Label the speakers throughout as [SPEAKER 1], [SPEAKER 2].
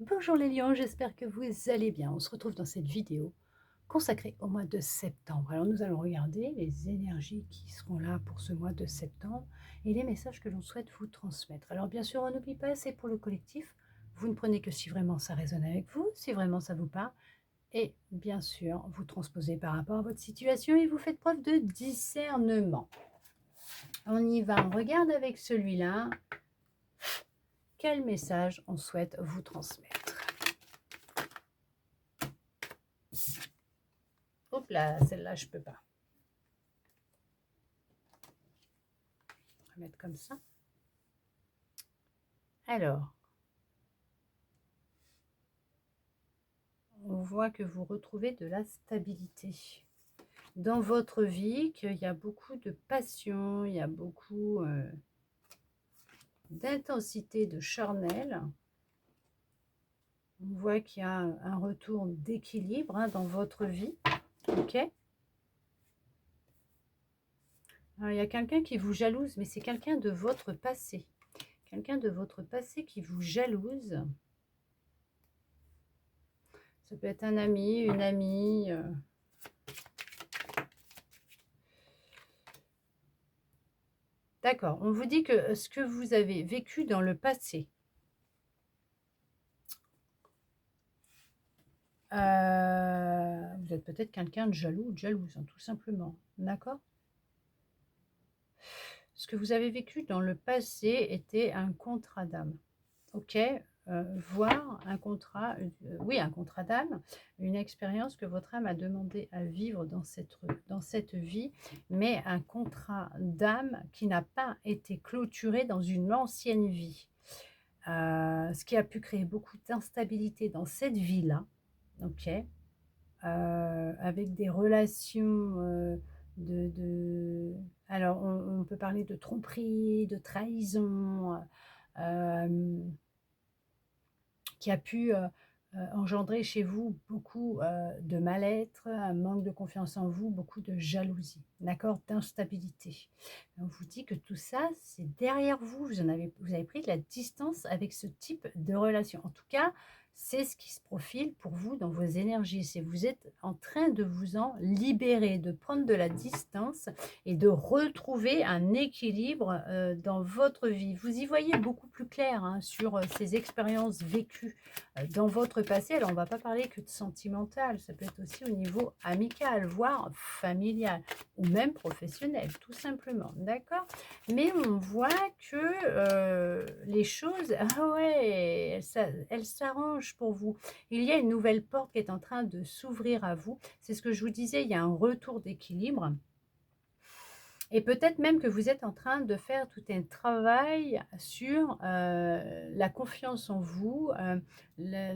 [SPEAKER 1] Bonjour les lions, j'espère que vous allez bien. On se retrouve dans cette vidéo consacrée au mois de septembre. Alors nous allons regarder les énergies qui seront là pour ce mois de septembre et les messages que l'on souhaite vous transmettre. Alors bien sûr, on n'oublie pas, c'est pour le collectif. Vous ne prenez que si vraiment ça résonne avec vous, si vraiment ça vous parle. Et bien sûr, vous transposez par rapport à votre situation et vous faites preuve de discernement. On y va, on regarde avec celui-là. Quel message on souhaite vous transmettre? Hop là, celle-là, je peux pas. On va mettre comme ça. Alors, on voit que vous retrouvez de la stabilité dans votre vie, qu'il y a beaucoup de passion, il y a beaucoup d'intensité, de charnel. On voit qu'il y a un retour d'équilibre dans votre vie. Ok. Alors, il y a quelqu'un qui vous jalouse, mais c'est quelqu'un de votre passé. Quelqu'un de votre passé qui vous jalouse. Ça peut être un ami, une amie. D'accord, on vous dit que ce que vous avez vécu dans le passé, vous êtes peut-être quelqu'un de jaloux ou de jalouse, tout simplement. D'accord. Ce que vous avez vécu dans le passé était un contrat d'âme. Ok. Voir un contrat, oui, un contrat d'âme, une expérience que votre âme a demandé à vivre dans cette vie, mais un contrat d'âme qui n'a pas été clôturé dans une ancienne vie. Ce qui a pu créer beaucoup d'instabilité dans cette vie-là, ok, avec des relations alors on peut parler de tromperie, de trahison, qui a pu engendrer chez vous beaucoup de mal-être, un manque de confiance en vous, beaucoup de jalousie, d'accord, d'instabilité. On vous dit que tout ça, c'est derrière vous. Vous avez pris de la distance avec ce type de relation. En tout cas, c'est ce qui se profile pour vous dans vos énergies. C'est vous êtes en train de vous en libérer, de prendre de la distance et de retrouver un équilibre dans votre vie. Vous y voyez beaucoup plus clair sur ces expériences vécues dans votre passé. Alors, on ne va pas parler que de sentimental, ça peut être aussi au niveau amical, voire familial, ou même professionnel, tout simplement, d'accord? Mais on voit que les choses, ah ouais, elles s'arrangent pour vous. Il y a une nouvelle porte qui est en train de s'ouvrir à vous. C'est ce que je vous disais, il y a un retour d'équilibre. Et peut-être même que vous êtes en train de faire tout un travail sur la confiance en vous,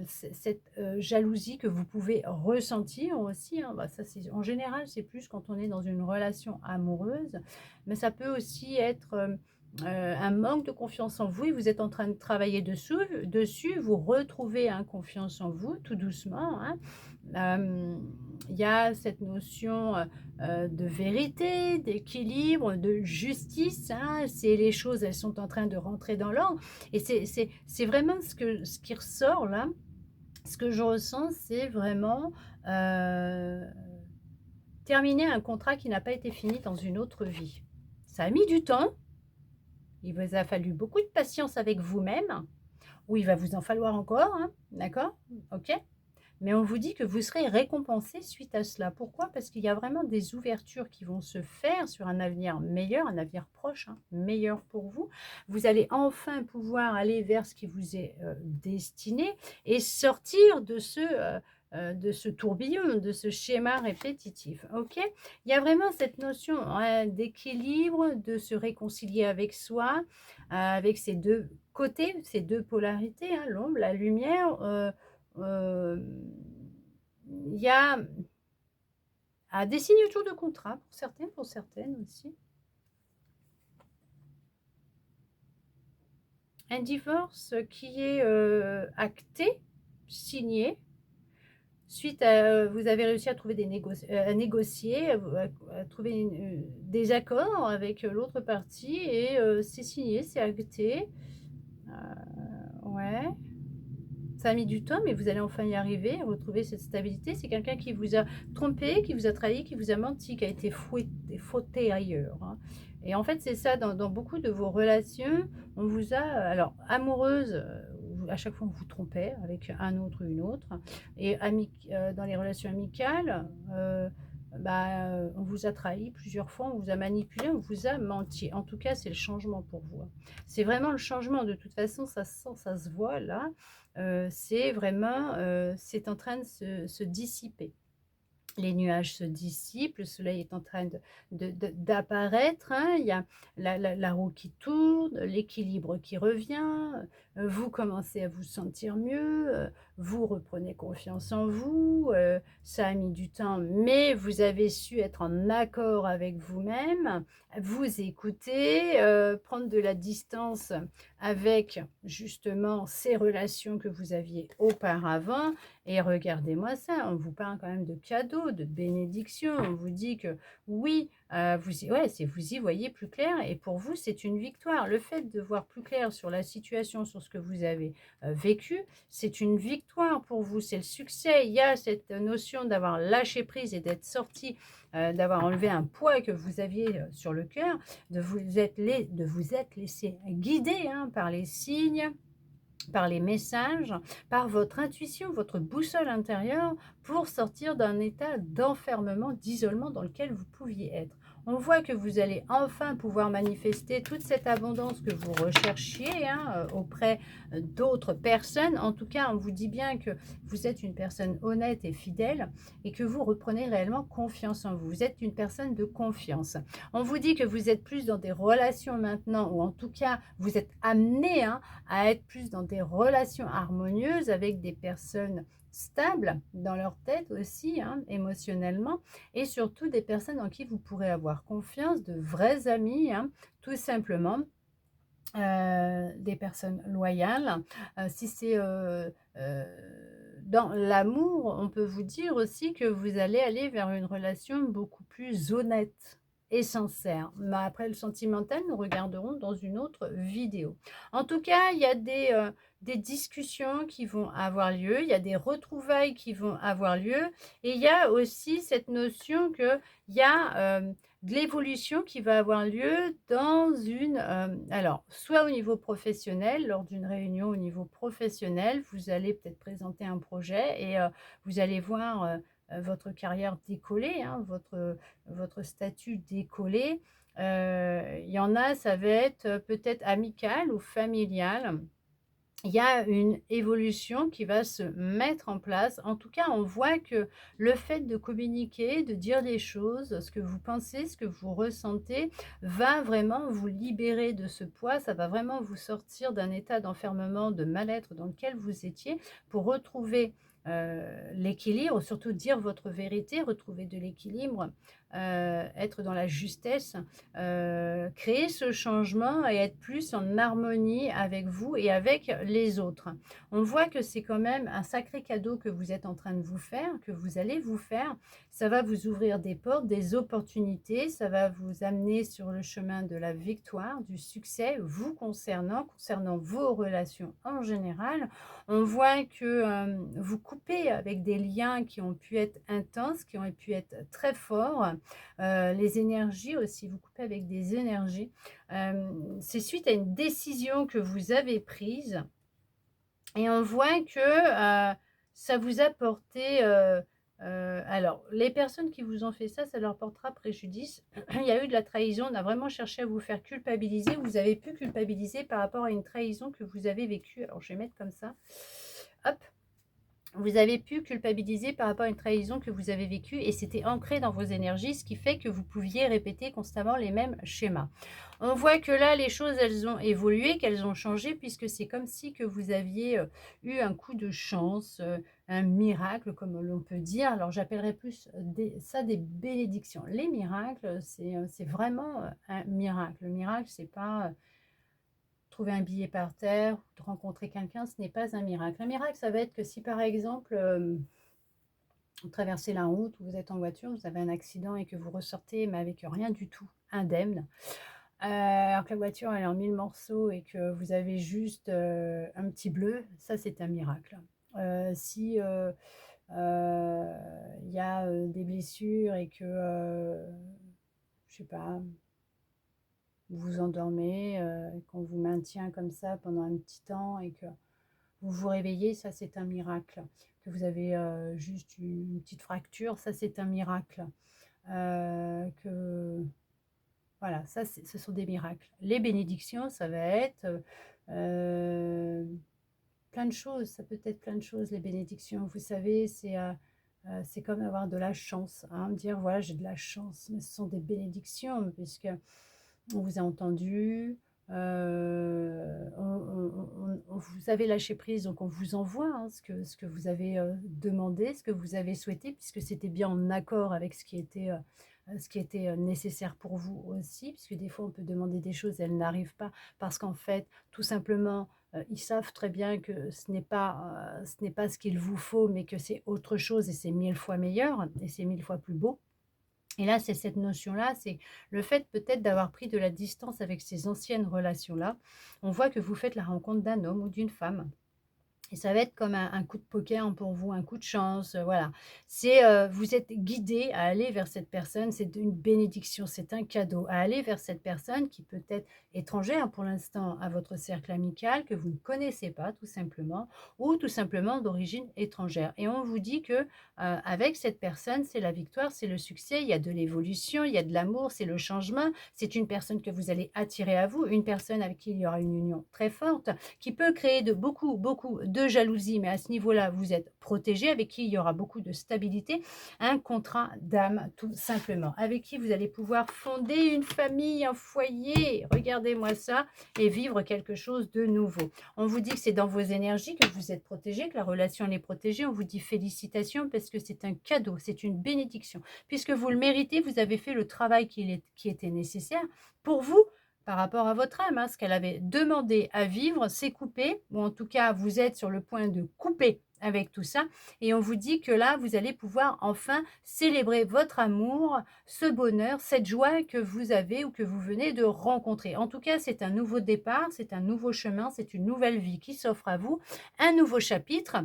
[SPEAKER 1] cette jalousie que vous pouvez ressentir aussi. Bah, ça, en général, c'est plus quand on est dans une relation amoureuse, mais ça peut aussi être un manque de confiance en vous et vous êtes en train de travailler dessus, vous retrouvez confiance en vous tout doucement. Il y a cette notion de vérité, d'équilibre, de justice. C'est les choses, elles sont en train de rentrer dans l'ordre. Et c'est vraiment ce qui ressort là. Ce que je ressens, c'est vraiment terminer un contrat qui n'a pas été fini dans une autre vie. Ça a mis du temps. Il vous a fallu beaucoup de patience avec vous-même, ou il va vous en falloir encore, d'accord? Ok. Mais on vous dit que vous serez récompensé suite à cela. Pourquoi? Parce qu'il y a vraiment des ouvertures qui vont se faire sur un avenir meilleur, un avenir proche, meilleur pour vous. Vous allez enfin pouvoir aller vers ce qui vous est destiné et sortir de ce tourbillon, de ce schéma répétitif. Ok. Il y a vraiment cette notion d'équilibre, de se réconcilier avec soi, avec ces deux côtés, ces deux polarités, l'ombre, la lumière. Il y a des signatures de contrat pour certains, pour certaines aussi. Un divorce qui est acté, signé, suite à vous avez réussi à trouver à négocier, à trouver des accords avec l'autre partie et c'est signé, c'est acté. Ouais. Ça a mis du temps, mais vous allez enfin y arriver, à retrouver cette stabilité. C'est quelqu'un qui vous a trompé, qui vous a trahi, qui vous a menti, qui a été fauté ailleurs, hein. Et en fait, c'est ça, dans beaucoup de vos relations, on vous a, alors amoureuse, à chaque fois on vous trompait avec un autre ou une autre, et dans les relations amicales, on vous a trahi plusieurs fois, on vous a manipulé, on vous a menti. En tout cas, c'est le changement pour vous, hein. C'est vraiment le changement. De toute façon, ça se sent, ça se voit là. C'est vraiment, c'est en train de se dissiper. Les nuages se dissipent, le soleil est en train d'apparaître, hein. Il y a la roue qui tourne, l'équilibre qui revient, vous commencez à vous sentir mieux, vous reprenez confiance en vous, ça a mis du temps, mais vous avez su être en accord avec vous-même, vous écouter, prendre de la distance avec justement ces relations que vous aviez auparavant. Et regardez-moi ça, on vous parle quand même de cadeaux, de bénédictions. On vous dit que oui, vous y voyez plus clair et pour vous, c'est une victoire. Le fait de voir plus clair sur la situation, sur ce que vous avez vécu, c'est une victoire pour vous, c'est le succès. Il y a cette notion d'avoir lâché prise et d'être sorti, d'avoir enlevé un poids que vous aviez sur le cœur, de vous être laissé guider, hein, par les signes, par les messages, par votre intuition, votre boussole intérieure pour sortir d'un état d'enfermement, d'isolement dans lequel vous pouviez être. On voit que vous allez enfin pouvoir manifester toute cette abondance que vous recherchiez, hein, auprès d'autres personnes. En tout cas, on vous dit bien que vous êtes une personne honnête et fidèle et que vous reprenez réellement confiance en vous. Vous êtes une personne de confiance. On vous dit que vous êtes plus dans des relations maintenant, ou en tout cas, vous êtes amené, hein, à être plus dans des relations harmonieuses avec des personnes stables dans leur tête aussi, hein, émotionnellement, et surtout des personnes en qui vous pourrez avoir confiance, de vrais amis, hein, tout simplement. Des personnes loyales. Si c'est dans l'amour, on peut vous dire aussi que vous allez aller vers une relation beaucoup plus honnête et sincère. Mais après le sentimental, nous regarderons dans une autre vidéo. En tout cas, il y a des discussions qui vont avoir lieu, il y a des retrouvailles qui vont avoir lieu, et il y a aussi cette notion qu'il y a de l'évolution qui va avoir lieu dans alors, soit au niveau professionnel, lors d'une réunion au niveau professionnel, vous allez peut-être présenter un projet et vous allez voir votre carrière décoller, hein, votre statut décoller. Il y en a, ça va être peut-être amical ou familial. Il y a une évolution qui va se mettre en place. En tout cas, on voit que le fait de communiquer, de dire les choses, ce que vous pensez, ce que vous ressentez, va vraiment vous libérer de ce poids. Ça va vraiment vous sortir d'un état d'enfermement, de mal-être dans lequel vous étiez pour retrouver l'équilibre, surtout dire votre vérité, retrouver de l'équilibre, être dans la justesse, créer ce changement et être plus en harmonie avec vous et avec les autres. On voit que c'est quand même un sacré cadeau que vous êtes en train de vous faire, que vous allez vous faire. Ça va vous ouvrir des portes, des opportunités, ça va vous amener sur le chemin de la victoire, du succès, vous concernant vos relations en général. On voit que vous coupez avec des liens qui ont pu être intenses, qui ont pu être très forts. Les énergies aussi, vous coupez avec des énergies. C'est suite à une décision que vous avez prise et on voit que ça vous a porté... alors, les personnes qui vous ont fait ça, ça leur portera préjudice. Il y a eu de la trahison, on a vraiment cherché à vous faire culpabiliser. Vous avez pu culpabiliser par rapport à une trahison que vous avez vécue. Alors, je vais mettre comme ça. Hop, vous avez pu culpabiliser par rapport à une trahison que vous avez vécue et c'était ancré dans vos énergies, ce qui fait que vous pouviez répéter constamment les mêmes schémas. On voit que là, les choses, elles ont évolué, qu'elles ont changé, puisque c'est comme si que vous aviez eu un coup de chance, un miracle, comme l'on peut dire. Alors, j'appellerais plus ça des bénédictions. Les miracles, c'est vraiment un miracle. Le miracle, c'est pas... trouver un billet par terre, de rencontrer quelqu'un, ce n'est pas un miracle. Un miracle, ça va être que si par exemple, vous traversez la route, vous êtes en voiture, vous avez un accident et que vous ressortez, mais avec rien du tout, indemne, Alors que la voiture, elle est en 1000 morceaux et que vous avez juste, un petit bleu, ça, c'est un miracle. Si, il y a, des blessures et que, je sais pas, vous vous endormez, qu'on vous maintient comme ça pendant un petit temps et que vous vous réveillez, ça, c'est un miracle. Que vous avez, juste une petite fracture, ça, c'est un miracle. Que voilà, ça, ce sont des miracles. Les bénédictions, ça va être, plein de choses, ça peut être plein de choses, les bénédictions. Vous savez, c'est comme avoir de la chance, hein, dire: «Voilà, j'ai de la chance», mais ce sont des bénédictions puisque on vous a entendu, vous avez lâché prise, donc on vous envoie, hein, ce que vous avez, demandé, ce que vous avez souhaité, puisque c'était bien en accord avec ce qui était nécessaire pour vous aussi. Puisque des fois, on peut demander des choses et elles n'arrivent pas parce qu'en fait, tout simplement, ils savent très bien que ce n'est pas ce qu'il vous faut, mais que c'est autre chose et c'est 1000 fois meilleur et c'est 1000 fois plus beau. Et là, c'est cette notion-là, c'est le fait peut-être d'avoir pris de la distance avec ces anciennes relations-là. On voit que vous faites la rencontre d'un homme ou d'une femme et ça va être comme un coup de poker pour vous, un coup de chance, voilà. Vous êtes guidé à aller vers cette personne, c'est une bénédiction, c'est un cadeau, à aller vers cette personne qui peut être étrangère pour l'instant à votre cercle amical, que vous ne connaissez pas tout simplement, ou tout simplement d'origine étrangère. Et on vous dit que, avec cette personne, c'est la victoire, c'est le succès, il y a de l'évolution, il y a de l'amour, c'est le changement, c'est une personne que vous allez attirer à vous, une personne avec qui il y aura une union très forte, qui peut créer de beaucoup, beaucoup de jalousie, mais à ce niveau-là, vous êtes protégé, avec qui il y aura beaucoup de stabilité, un contrat d'âme, tout simplement, avec qui vous allez pouvoir fonder une famille, un foyer, regardez-moi ça, et vivre quelque chose de nouveau. On vous dit que c'est dans vos énergies que vous êtes protégé, que la relation elle est protégée, on vous dit félicitations parce que c'est un cadeau, c'est une bénédiction. Puisque vous le méritez, vous avez fait le travail qui était nécessaire pour vous, par rapport à votre âme, hein, ce qu'elle avait demandé à vivre, c'est coupé, ou en tout cas, vous êtes sur le point de couper avec tout ça, et on vous dit que là, vous allez pouvoir enfin célébrer votre amour, ce bonheur, cette joie que vous avez ou que vous venez de rencontrer. En tout cas, c'est un nouveau départ, c'est un nouveau chemin, c'est une nouvelle vie qui s'offre à vous, un nouveau chapitre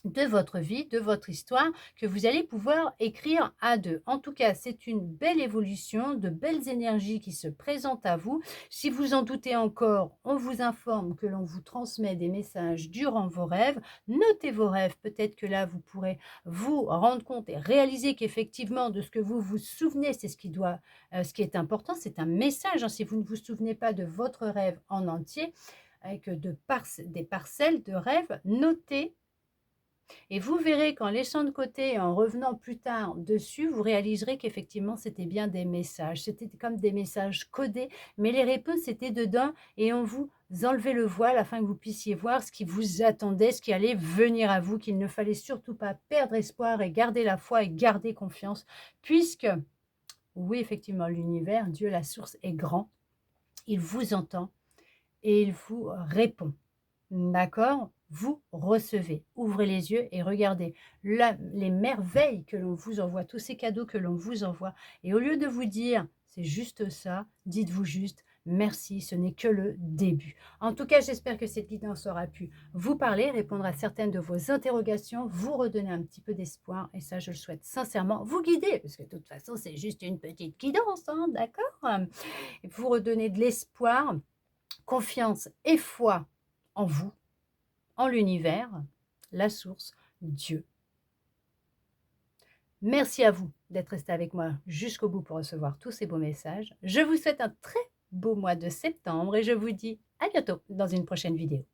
[SPEAKER 1] de votre vie, de votre histoire, que vous allez pouvoir écrire à deux. En tout cas, c'est une belle évolution, de belles énergies qui se présentent à vous. Si vous en doutez encore, on vous informe que l'on vous transmet des messages durant vos rêves. Notez vos rêves, peut-être que là, vous pourrez vous rendre compte et réaliser qu'effectivement, de ce que vous vous souvenez, c'est ce qui est important, c'est un message, hein. Si vous ne vous souvenez pas de votre rêve en entier, avec des parcelles de rêves, notez et vous verrez qu'en laissant de côté et en revenant plus tard dessus, vous réaliserez qu'effectivement, c'était bien des messages. C'était comme des messages codés, mais les réponses étaient dedans et on vous enlevait le voile afin que vous puissiez voir ce qui vous attendait, ce qui allait venir à vous, qu'il ne fallait surtout pas perdre espoir et garder la foi et garder confiance, puisque, oui, effectivement, l'univers, Dieu, la source est grand, il vous entend et il vous répond. D'accord? Vous recevez. Ouvrez les yeux et regardez les merveilles que l'on vous envoie, tous ces cadeaux que l'on vous envoie. Et au lieu de vous dire, c'est juste ça, dites-vous juste, merci, ce n'est que le début. En tout cas, j'espère que cette guidance aura pu vous parler, répondre à certaines de vos interrogations, vous redonner un petit peu d'espoir. Et ça, je le souhaite sincèrement, vous guider, parce que de toute façon, c'est juste une petite guidance, hein, d'accord? Et vous redonner de l'espoir, confiance et foi en vous, en l'univers, la source, Dieu. Merci à vous d'être resté avec moi jusqu'au bout pour recevoir tous ces beaux messages. Je vous souhaite un très beau mois de septembre et je vous dis à bientôt dans une prochaine vidéo.